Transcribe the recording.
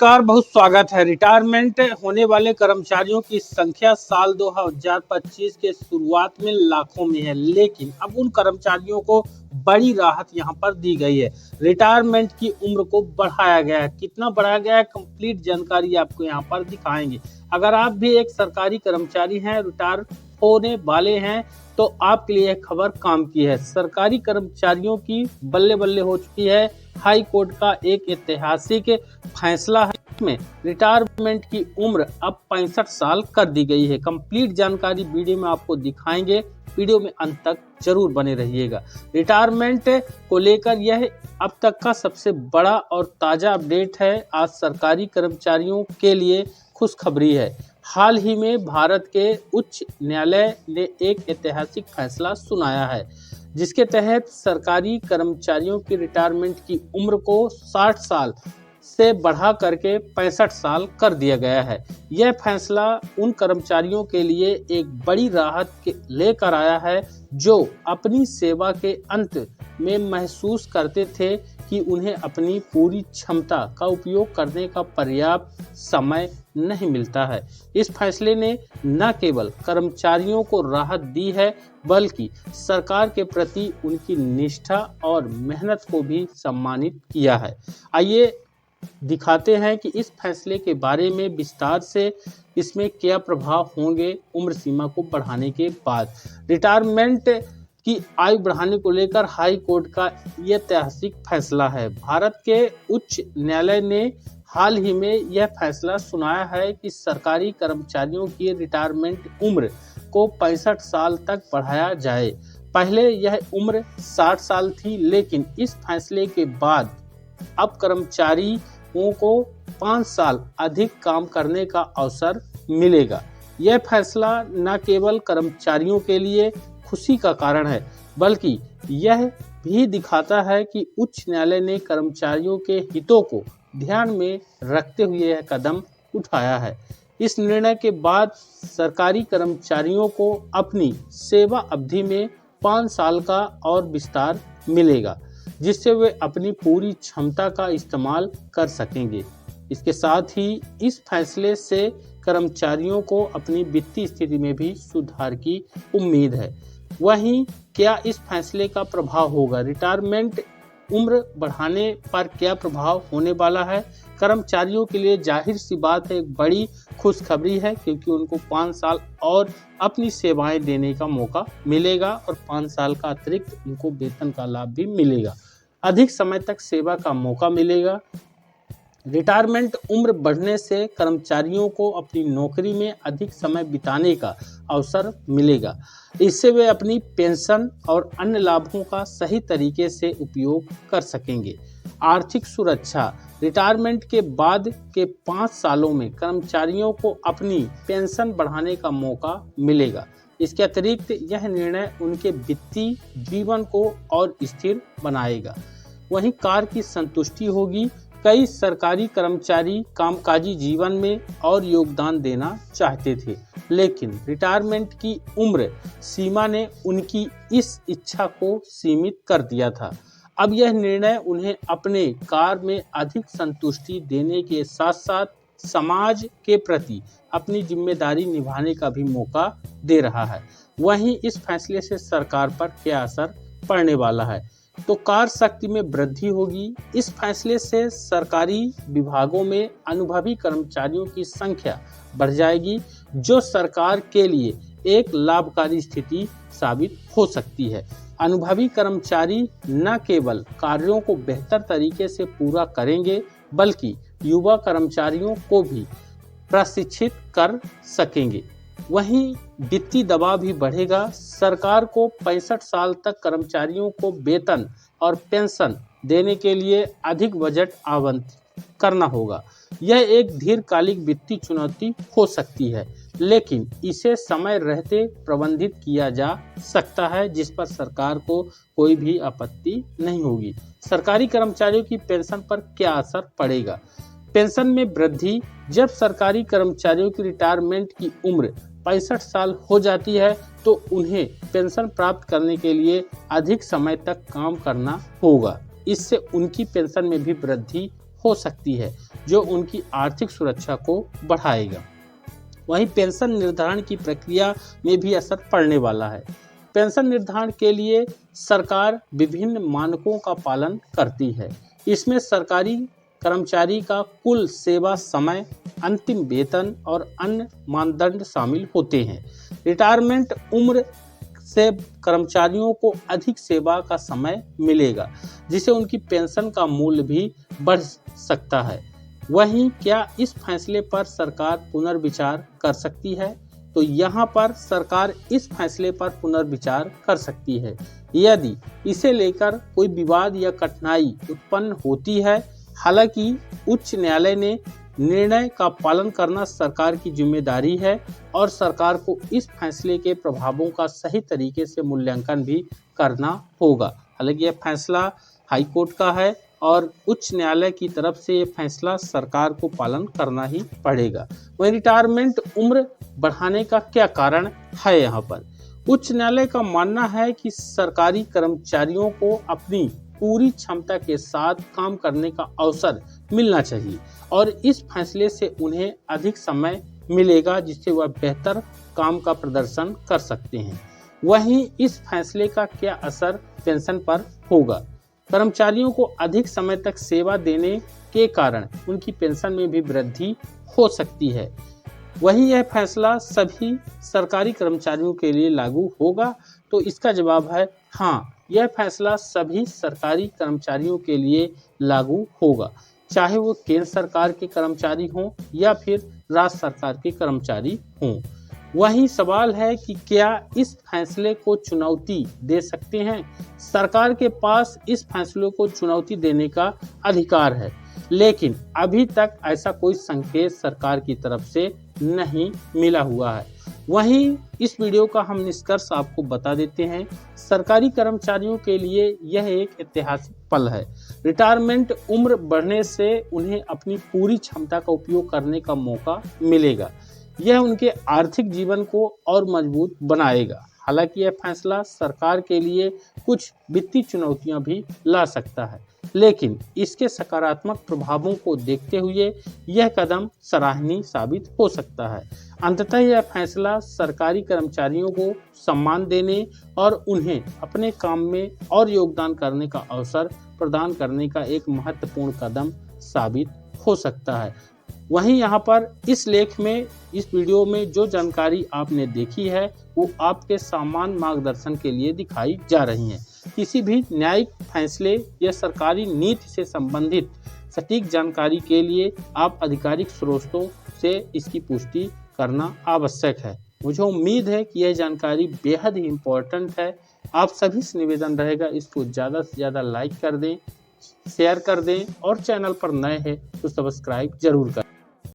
नमस्कार, बहुत स्वागत है। रिटायरमेंट होने वाले कर्मचारियों की संख्या साल 2025 के शुरुआत में लाखों में है, लेकिन अब उन कर्मचारियों को बड़ी राहत यहां पर दी गई है। रिटायरमेंट की उम्र को बढ़ाया गया है। कितना बढ़ाया गया है, कंप्लीट जानकारी आपको यहां पर दिखाएंगे। अगर आप भी एक सरकारी कर्मचारी हैं, रिटायर होने वाले हैं, तो आपके लिए खबर काम की है। सरकारी कर्मचारियों की बल्ले बल्ले हो चुकी है। हाई कोर्ट का एक ऐतिहासिक फैसला है, में रिटायरमेंट की उम्र अब 65 साल कर दी गई है। कंप्लीट जानकारी वीडियो में आपको दिखाएंगे, वीडियो में अंत तक जरूर बने रहिएगा। रिटायरमेंट को लेकर यह अब तक का सबसे बड़ा और ताजा अपडेट है। आज सरकारी कर्मचारियों के लिए खुशखबरी है। हाल ही में भारत के उच्च न्यायालय ने एक ऐतिहासिक फैसला सुनाया है, जिसके तहत सरकारी कर्मचारियों की रिटायरमेंट की उम्र को 60 साल से बढ़ा करके 65 साल कर दिया गया है। यह फैसला उन कर्मचारियों के लिए एक बड़ी राहत लेकर आया है, जो अपनी सेवा के अंत में महसूस करते थे कि उन्हें अपनी पूरी क्षमता का उपयोग करने का पर्याप्त समय नहीं मिलता है। इस फैसले ने न केवल कर्मचारियों को राहत दी है, बल्कि सरकार के प्रति उनकी निष्ठा और मेहनत को भी सम्मानित किया है। आइए दिखाते हैं कि इस फैसले के बारे में विस्तार से, इसमें क्या प्रभाव होंगे उम्र सीमा को बढ़ाने के बाद। रिटायरमेंट की आयु बढ़ाने को लेकर हाई कोर्ट का यह ऐतिहासिक फैसला है। भारत के उच्च न्यायालय ने हाल ही में यह फैसला सुनाया है कि सरकारी कर्मचारियों की रिटायरमेंट उम्र को 65 साल तक बढ़ाया जाए। पहले यह उम्र 60 साल थी, लेकिन इस फैसले के बाद अब कर्मचारियों को 5 साल अधिक काम करने का अवसर मिलेगा। यह फैसला न केवल कर्मचारियों के लिए खुशी का कारण है, बल्कि यह भी दिखाता है कि उच्च न्यायालय ने कर्मचारियों के हितों को ध्यान में रखते हुए यह कदम उठाया है। इस निर्णय के बाद सरकारी कर्मचारियों को अपनी सेवा अवधि में 5 साल का और विस्तार मिलेगा, जिससे वे अपनी पूरी क्षमता का इस्तेमाल कर सकेंगे। इसके साथ ही इस फैसले से कर्मचारियों को अपनी वित्तीय स्थिति में भी सुधार की उम्मीद है। वहीं क्या इस फैसले का प्रभाव होगा, रिटायरमेंट उम्र बढ़ाने पर क्या प्रभाव होने वाला है? कर्मचारियों के लिए जाहिर सी बात है, एक बड़ी खुशखबरी है, क्योंकि उनको 5 साल और अपनी सेवाएं देने का मौका मिलेगा और 5 साल का अतिरिक्त उनको वेतन का लाभ भी मिलेगा। अधिक समय तक सेवा का मौका मिलेगा। रिटायरमेंट उम्र बढ़ने से कर्मचारियों को अपनी नौकरी में अधिक समय बिताने का अवसर मिलेगा। इससे वे अपनी पेंशन और अन्य लाभों का सही तरीके से उपयोग कर सकेंगे। आर्थिक सुरक्षा, रिटायरमेंट के बाद के 5 सालों में कर्मचारियों को अपनी पेंशन बढ़ाने का मौका मिलेगा। इसके अतिरिक्त यह निर्णय उनके वित्तीय जीवन को और स्थिर बनाएगा। वहीं कार्य की संतुष्टि होगी। कई सरकारी कर्मचारी कामकाजी जीवन में और योगदान देना चाहते थे, लेकिन रिटायरमेंट की उम्र सीमा ने उनकी इस इच्छा को सीमित कर दिया था। अब यह निर्णय उन्हें अपने कार्य में अधिक संतुष्टि देने के साथ साथ समाज के प्रति अपनी जिम्मेदारी निभाने का भी मौका दे रहा है। वहीं इस फैसले से सरकार पर क्या असर पड़ने वाला है, तो कार्य शक्ति में वृद्धि होगी। इस फैसले से सरकारी विभागों में अनुभवी कर्मचारियों की संख्या बढ़ जाएगी, जो सरकार के लिए एक लाभकारी स्थिति साबित हो सकती है। अनुभवी कर्मचारी न केवल कार्यों को बेहतर तरीके से पूरा करेंगे, बल्कि युवा कर्मचारियों को भी प्रशिक्षित कर सकेंगे। वहीं वित्तीय दबाव भी बढ़ेगा। सरकार को 65 साल तक कर्मचारियों को वेतन और पेंशन देने के लिए अधिक बजट आवंटित करना होगा। यह एक दीर्घकालिक वित्तीय चुनौती हो सकती है, लेकिन इसे समय रहते प्रबंधित किया जा सकता है, जिस पर सरकार को कोई भी आपत्ति नहीं होगी। सरकारी कर्मचारियों की पेंशन पर क्या असर पड़ेगा? पेंशन में वृद्धि, जब सरकारी कर्मचारियों की रिटायरमेंट की उम्र 65 साल हो जाती है, तो उन्हें पेंशन प्राप्त करने के लिए अधिक समय तक काम करना होगा। इससे उनकी पेंशन में भी वृद्धि हो सकती है, जो उनकी आर्थिक सुरक्षा को बढ़ाएगा। वहीं पेंशन निर्धारण की प्रक्रिया में भी असर पड़ने वाला है। पेंशन निर्धारण के लिए सरकार विभिन्न मानकों का पालन करती है। इसमें सरकारी कर्मचारी का कुल सेवा समय, अंतिम वेतन और अन्य मानदंड शामिल होते हैं। रिटायरमेंट उम्र से कर्मचारियों को अधिक सेवा का समय मिलेगा, जिससे उनकी पेंशन का मूल्य भी बढ़ सकता है। वहीं क्या इस फैसले पर सरकार पुनर्विचार कर सकती है? तो यहाँ पर सरकार इस फैसले पर पुनर्विचार कर सकती है यदि इसे लेकर कोई विवाद या कठिनाई उत्पन्न होती है। हालांकि उच्च न्यायालय ने निर्णय का पालन करना सरकार की जिम्मेदारी है और सरकार को इस फैसले के प्रभावों का सही तरीके से मूल्यांकन भी करना होगा। हालांकि यह फैसला हाईकोर्ट का है और उच्च न्यायालय की तरफ से ये फैसला सरकार को पालन करना ही पड़ेगा। वहीं रिटायरमेंट उम्र बढ़ाने का क्या कारण है? यहाँ पर उच्च न्यायालय का मानना है कि सरकारी कर्मचारियों को अपनी पूरी क्षमता के साथ काम करने का अवसर मिलना चाहिए और इस फैसले से उन्हें अधिक समय मिलेगा, जिससे वह बेहतर काम का प्रदर्शन कर सकते हैं। वहीं इस फैसले का क्या असर पेंशन पर होगा? कर्मचारियों को अधिक समय तक सेवा देने के कारण उनकी पेंशन में भी वृद्धि हो सकती है। वहीं यह फैसला सभी सरकारी कर्मचारियों के लिए लागू होगा? तो इसका जवाब है हाँ, यह फैसला सभी सरकारी कर्मचारियों के लिए लागू होगा, चाहे वो केंद्र सरकार के कर्मचारी हों या फिर राज्य सरकार के कर्मचारी हों। वही सवाल है कि क्या इस फैसले को चुनौती दे सकते हैं? सरकार के पास इस फैसले को चुनौती देने का अधिकार है, लेकिन अभी तक ऐसा कोई संकेत सरकार की तरफ से नहीं मिला हुआ है। वहीं इस वीडियो का हम निष्कर्ष आपको बता देते हैं। सरकारी कर्मचारियों के लिए यह एक ऐतिहासिक पल है। रिटायरमेंट उम्र बढ़ने से उन्हें अपनी पूरी क्षमता का उपयोग करने का मौका मिलेगा। यह उनके आर्थिक जीवन को और मजबूत बनाएगा। हालांकि यह फैसला सरकार के लिए कुछ वित्तीय चुनौतियां भी ला सकता है, लेकिन इसके सकारात्मक प्रभावों को देखते हुए यह कदम सराहनीय साबित हो सकता है। अंततः यह फैसला सरकारी कर्मचारियों को सम्मान देने और उन्हें अपने काम में और योगदान करने का अवसर प्रदान करने का एक महत्वपूर्ण कदम साबित हो सकता है। वहीं यहाँ पर इस लेख में, इस वीडियो में जो जानकारी आपने देखी है वो आपके सामान्य मार्गदर्शन के लिए दिखाई जा रही है। किसी भी न्यायिक फैसले या सरकारी नीति से संबंधित सटीक जानकारी के लिए आप आधिकारिक स्रोतों से इसकी पुष्टि करना आवश्यक है। मुझे उम्मीद है कि यह जानकारी बेहद ही इम्पोर्टेंट है। आप सभी से निवेदन रहेगा इसको ज़्यादा से ज़्यादा लाइक कर दें, शेयर कर दें और चैनल पर नए हैं तो सब्सक्राइब जरूर करें।